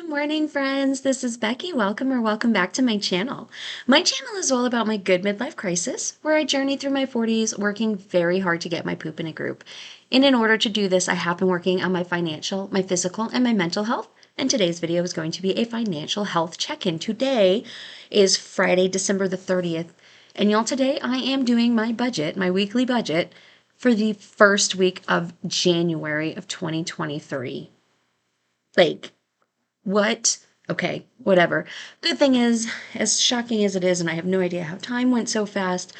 Good morning, friends. This is Becky. Welcome back to my channel. My channel is all about my good midlife crisis, where I journey through my 40s, working very hard to get my poop in a group. And in order to do this, I have been working on my financial, my physical, and my mental health. And today's video is going to be a financial health check-in. Today is Friday, December the 30th. And y'all, today I am doing my budget, my weekly budget, for the first week of January of 2023. Like, what? Okay, whatever. Good thing is, as shocking as it is, and I have no idea how time went so fast,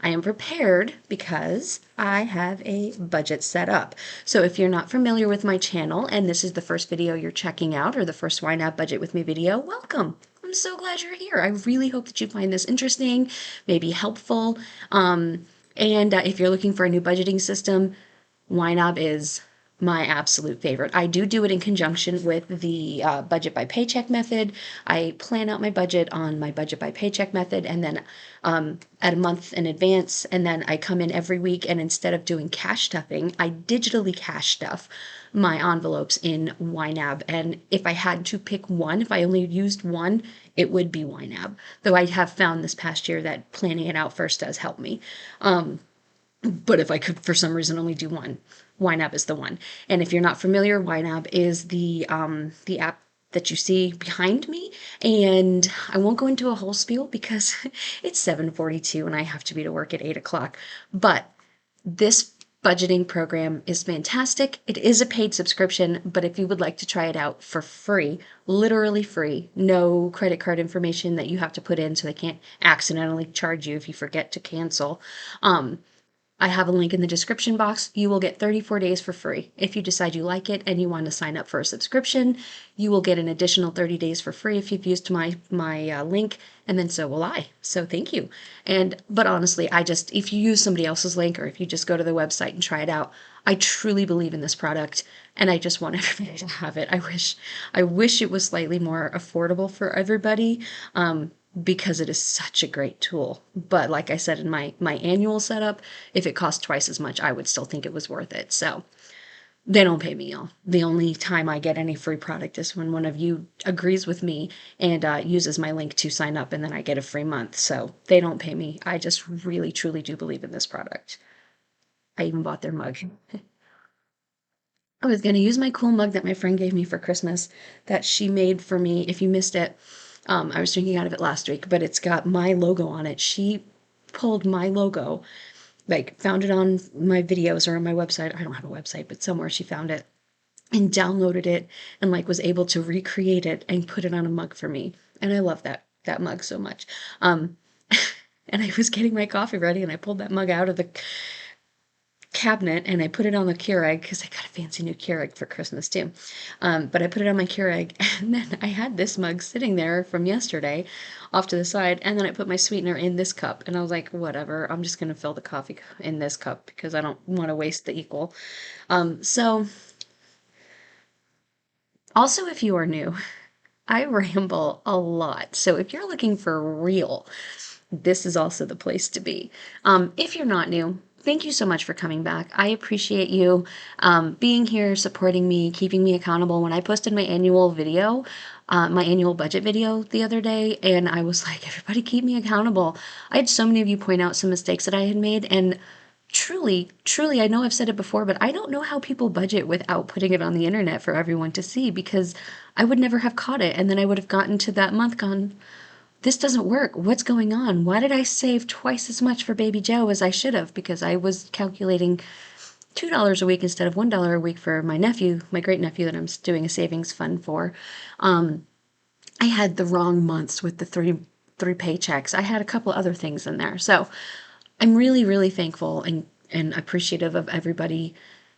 I am prepared because I have a budget set up. So if you're not familiar with my channel and this is the first video you're checking out or the first YNAB Budget with Me video, welcome. I'm so glad you're here. I really hope that you find this interesting, maybe helpful. And if you're looking for a new budgeting system, YNAB is my absolute favorite. I do it in conjunction with the budget by paycheck method. I plan out my budget on my budget by paycheck method and then at a month in advance. And then I come in every week and instead of doing cash stuffing, I digitally cash stuff my envelopes in YNAB. And if I had to pick one, if I only used one, it would be YNAB. Though I have found this past year that planning it out first does help me. But if I could, for some reason, only do one, YNAB is the one. And if you're not familiar, YNAB is the app that you see behind me. And I won't go into a whole spiel because it's 7:42 and I have to be to work at 8 o'clock. But this budgeting program is fantastic. It is a paid subscription, but if you would like to try it out for free, literally free, no credit card information that you have to put in so they can't accidentally charge you if you forget to cancel. I have a link in the description box. You will get 34 days for free. If you decide you like it and you want to sign up for a subscription, you will get an additional 30 days for free if you've used my link, and then so will I. So thank you. But honestly, if you use somebody else's link or if you just go to the website and try it out, I truly believe in this product and I just want everybody to have it. I wish it was slightly more affordable for everybody. Because it is such a great tool. But like I said in my annual setup, if it cost twice as much, I would still think it was worth it. So they don't pay me, y'all. The only time I get any free product is when one of you agrees with me and uses my link to sign up, and then I get a free month. So they don't pay me. I just really, truly do believe in this product. I even bought their mug. I was going to use my cool mug that my friend gave me for Christmas that she made for me. If you missed it, I was drinking out of it last week, but it's got my logo on it. She pulled my logo, like found it on my videos or on my website. I don't have a website, but somewhere she found it and downloaded it and like was able to recreate it and put it on a mug for me. And I love that mug so much. And I was getting my coffee ready and I pulled that mug out of the cabinet and I put it on the Keurig because I got a fancy new Keurig for Christmas too. But I put it on my Keurig and then I had this mug sitting there from yesterday off to the side, and then I put my sweetener in this cup and I was like, whatever, I'm just gonna fill the coffee in this cup because I don't want to waste the equal. So also, if you are new, I ramble a lot. So if you're looking for real, this is also the place to be. If you're not new, thank you so much for coming back. I appreciate you being here, supporting me, keeping me accountable. When I posted my annual video, my annual budget video the other day, and I was like, everybody keep me accountable. I had so many of you point out some mistakes that I had made, and truly, I know I've said it before, but I don't know how people budget without putting it on the internet for everyone to see, because I would never have caught it. And then I would have gotten to that month gone, this doesn't work. What's going on? Why did I save twice as much for baby Joe as I should have? Because I was calculating $2 a week instead of $1 a week for my nephew, my great nephew that I'm doing a savings fund for. I had the wrong months with the three paychecks. I had a couple other things in there. So I'm really, really thankful and appreciative of everybody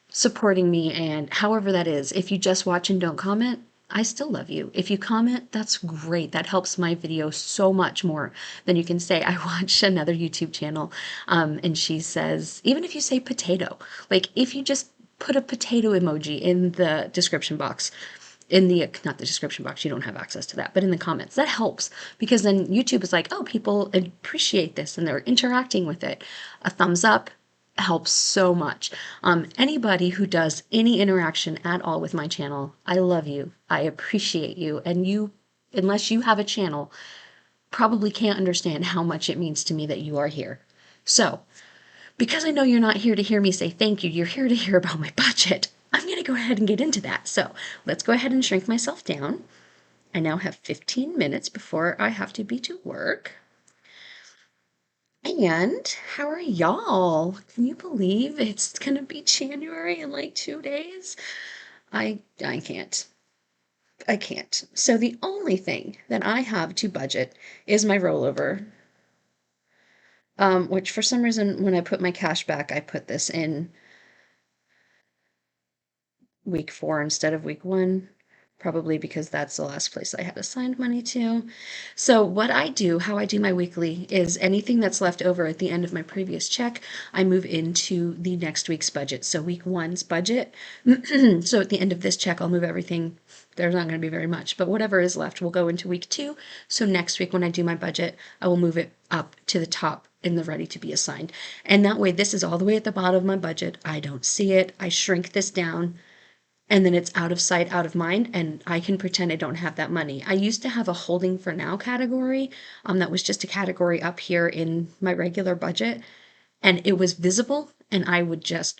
supporting me, and however that is. If you just watch and don't comment, I still love you. If you comment, that's great. That helps my video so much more than you can say. I watch another YouTube channel, and she says, even if you say potato, like if you just put a potato emoji in the description box, not the description box, you don't have access to that, but in the comments, that helps, because then YouTube is like, oh, people appreciate this and they're interacting with it. A thumbs up, helps so much. Anybody who does any interaction at all with my channel, I love you. I appreciate you. And you, unless you have a channel, probably can't understand how much it means to me that you are here. So, because I know you're not here to hear me say thank you, you're here to hear about my budget. I'm going to go ahead and get into that. So, let's go ahead and shrink myself down. I now have 15 minutes before I have to be to work. And how are y'all? Can you believe it's gonna be January in like 2 days? I can't. I can't. So the only thing that I have to budget is my rollover. Which for some reason when I put my cash back, I put this in week 4 instead of week 1, probably because that's the last place I had assigned money to. So what I do, how I do my weekly, is anything that's left over at the end of my previous check, I move into the next week's budget. So week 1's budget. So at the end of this check, I'll move everything. There's not going to be very much, but whatever is left will go into week 2. So next week when I do my budget, I will move it up to the top in the ready to be assigned. And that way, this is all the way at the bottom of my budget. I don't see it. I shrink this down and then it's out of sight, out of mind, and I can pretend I don't have that money. I used to have a holding for now category, that was just a category up here in my regular budget, and it was visible, and I would just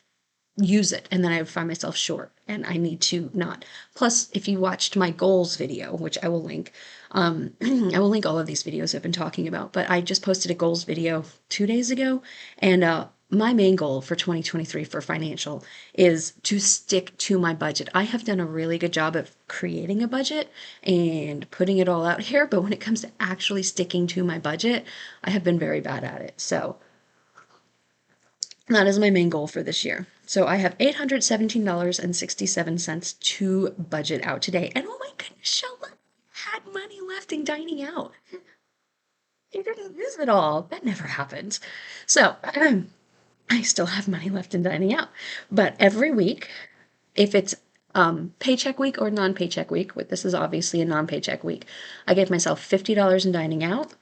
use it, and then I would find myself short, and I need to not. Plus, if you watched my goals video, which I will link, I will link all of these videos I've been talking about, but I just posted a goals video 2 days ago, and my main goal for 2023 for financial is to stick to my budget. I have done a really good job of creating a budget and putting it all out here, but when it comes to actually sticking to my budget, I have been very bad at it. So that is my main goal for this year. So I have $817.67 to budget out today. And oh my goodness, Sheila had money left in dining out. I didn't use it all. That never happens. So I still have money left in dining out. But every week, if it's paycheck week or non-paycheck week, this is obviously a non-paycheck week, I give myself $50 in dining out,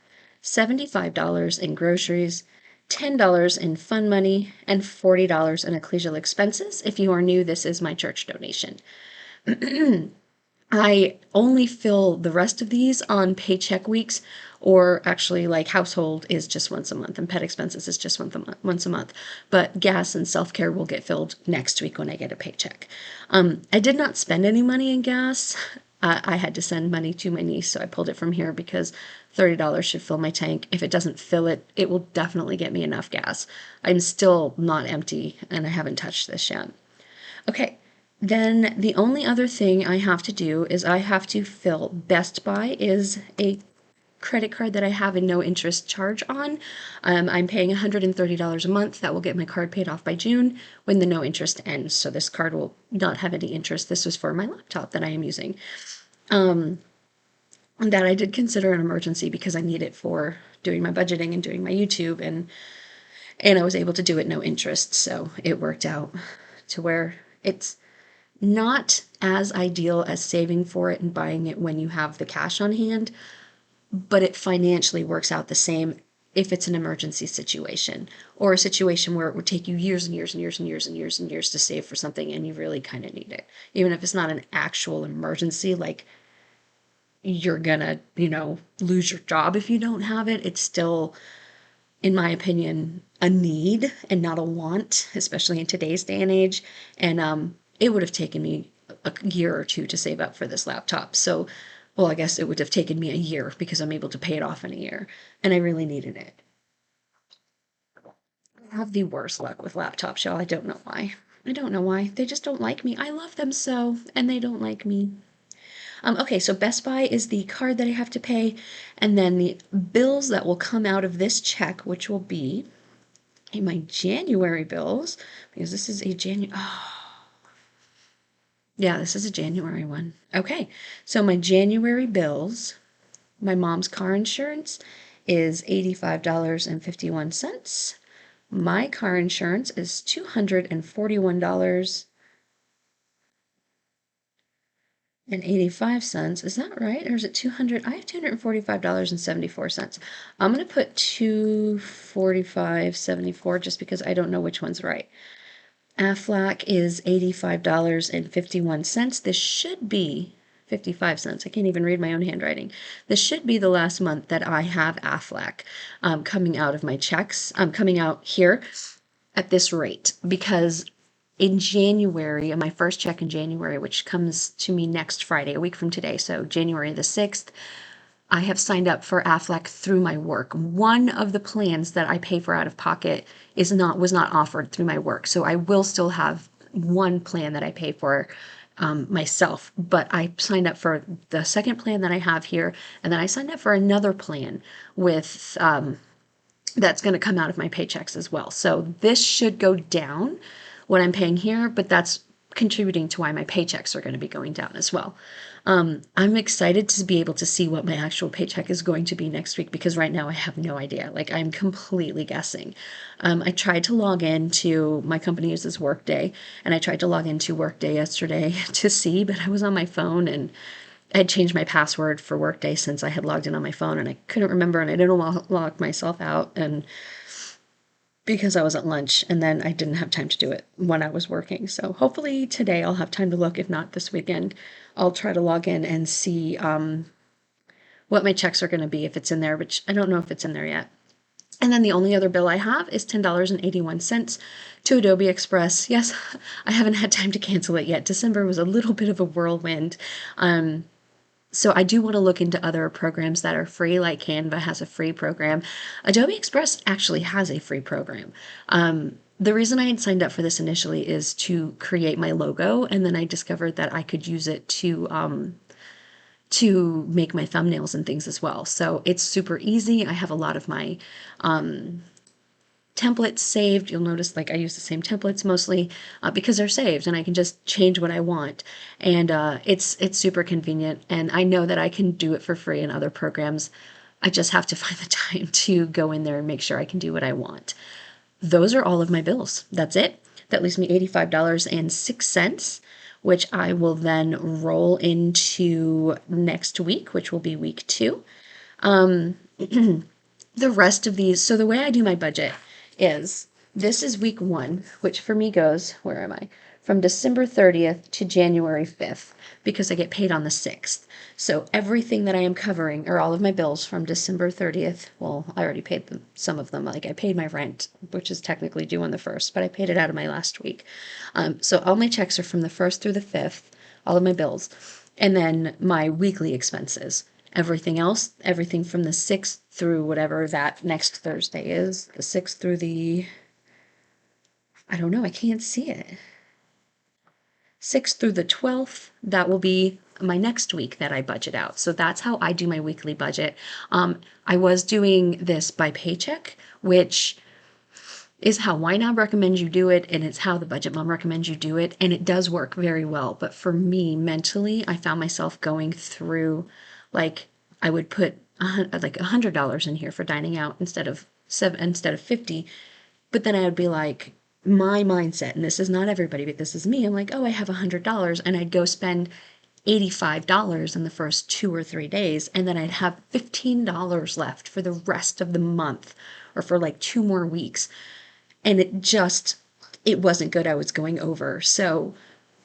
$75 in groceries, $10 in fun money, and $40 in ecclesial expenses. If you are new, this is my church donation. I only fill the rest of these on paycheck weeks, or actually like household is just once a month and pet expenses is just once a month. But gas and self-care will get filled next week when I get a paycheck. I did not spend any money in gas. I had to send money to my niece, so I pulled it from here because $30 should fill my tank. If it doesn't fill it, it will definitely get me enough gas. I'm still not empty and I haven't touched this yet. Okay. Then the only other thing I have to do is I have to fill Best Buy is a credit card that I have a no interest charge on. I'm paying $130 a month. That will get my card paid off by June when the no interest ends. So this card will not have any interest. This was for my laptop that I am using. That I did consider an emergency because I need it for doing my budgeting and doing my YouTube, and I was able to do it no interest. So it worked out to where it's not as ideal as saving for it and buying it when you have the cash on hand, but it financially works out the same if it's an emergency situation or a situation where it would take you years and years and years and years and years and years to save for something and you really kind of need it. Even if it's not an actual emergency, like you're gonna, lose your job if you don't have it, it's still, in my opinion, a need and not a want, especially in today's day and age. And it would have taken me a year or two to save up for this laptop. So, well, I guess it would have taken me a year because I'm able to pay it off in a year. And I really needed it. I have the worst luck with laptops, y'all. I don't know why. I don't know why. They just don't like me. I love them so, and they don't like me. Okay, so Best Buy is the card that I have to pay, and then the bills that will come out of this check, which will be my January bills, because this is a January. Oh, yeah, this is a January one. Okay, so my January bills, my mom's car insurance is $85.51. My car insurance is $241. and 85 cents. Is that right? Or is it 200? I have $245.74. I'm going to put 245.74 just because I don't know which one's right. Aflac is $85.51. This should be 55 cents. I can't even read my own handwriting. This should be the last month that I have Aflac coming out of my checks, coming out here at this rate, because in January, my first check in January, which comes to me next Friday, a week from today, so January the 6th, I have signed up for Aflac through my work. One of the plans that I pay for out of pocket was not offered through my work. So I will still have one plan that I pay for myself, but I signed up for the second plan that I have here, and then I signed up for another plan with that's going to come out of my paychecks as well. So this should go down what I'm paying here, but that's contributing to why my paychecks are going to be going down as well. I'm excited to be able to see what my actual paycheck is going to be next week because right now I have no idea. Like I'm completely guessing. I tried to log into my company uses Workday, and I tried to log into Workday yesterday to see, but I was on my phone and I had changed my password for Workday since I had logged in on my phone and I couldn't remember and I didn't want to log myself out and because I was at lunch and then I didn't have time to do it when I was working. So hopefully today I'll have time to look. If not this weekend, I'll try to log in and see what my checks are going to be if it's in there, which I don't know if it's in there yet. And then the only other bill I have is $10.81 to Adobe Express. Yes, I haven't had time to cancel it yet. December was a little bit of a whirlwind. So I do want to look into other programs that are free, like Canva has a free program. Adobe Express actually has a free program. The reason I had signed up for this initially is to create my logo, and then I discovered that I could use it to make my thumbnails and things as well. So it's super easy. I have a lot of my templates saved. You'll notice like I use the same templates mostly because they're saved and I can just change what I want. And it's super convenient. And I know that I can do it for free in other programs. I just have to find the time to go in there and make sure I can do what I want. Those are all of my bills. That's it. That leaves me $85.06, which I will then roll into next week, which will be week 2. The rest of these, so the way I do my budget is this is week 1, which for me goes, where am I? From December 30th to January 5th, because I get paid on the 6th. So everything that I am covering are all of my bills from December 30th. Well, I already paid them, some of them. Like I paid my rent, which is technically due on the 1st, but I paid it out of my last week. So all my checks are from the 1st through the 5th, all of my bills, and then my weekly expenses. Everything else, everything from the 6th through whatever that next Thursday is, the 6th through the, I don't know, I can't see it. 6th through the 12th, that will be my next week that I budget out. So that's how I do my weekly budget. I was doing this by paycheck, which is how YNAB recommends you do it, and it's how the Budget Mom recommends you do it, and it does work very well. But for me, mentally, I found myself going through, like, I would put like $100 in here for dining out instead of 50, but then I would be like, my mindset, and this is not everybody, but this is me. I'm like, oh, I have $100, and I'd go spend $85 in the first 2 or 3 days, and then I'd have $15 left for the rest of the month or for like 2 more weeks. And it wasn't good. I was going over. So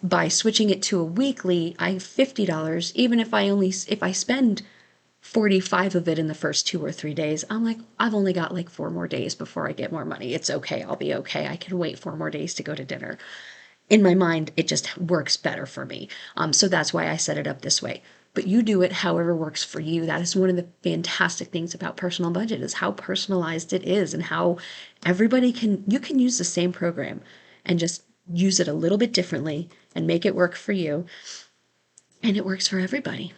by switching it to a weekly, I have $50. Even if I spend 45 of it in the first 2 or 3 days, I'm like, I've only got like 4 more days before I get more money. It's okay. I'll be okay. I can wait 4 more days to go to dinner. In my mind, it just works better for me. So that's why I set it up this way. But you do it however works for you. That is one of the fantastic things about personal budget is how personalized it is and how you can use the same program and just use it a little bit differently and make it work for you. And it works for everybody.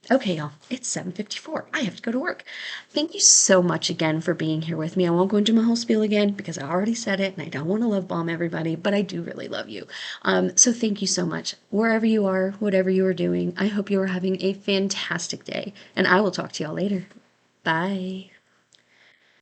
Okay, y'all, it's 7:54. I have to go to work. Thank you so much again for being here with me. I won't go into my whole spiel again because I already said it and I don't want to love bomb everybody, but I do really love you. So thank you so much. Wherever you are, whatever you are doing, I hope you are having a fantastic day, and I will talk to y'all later. Bye.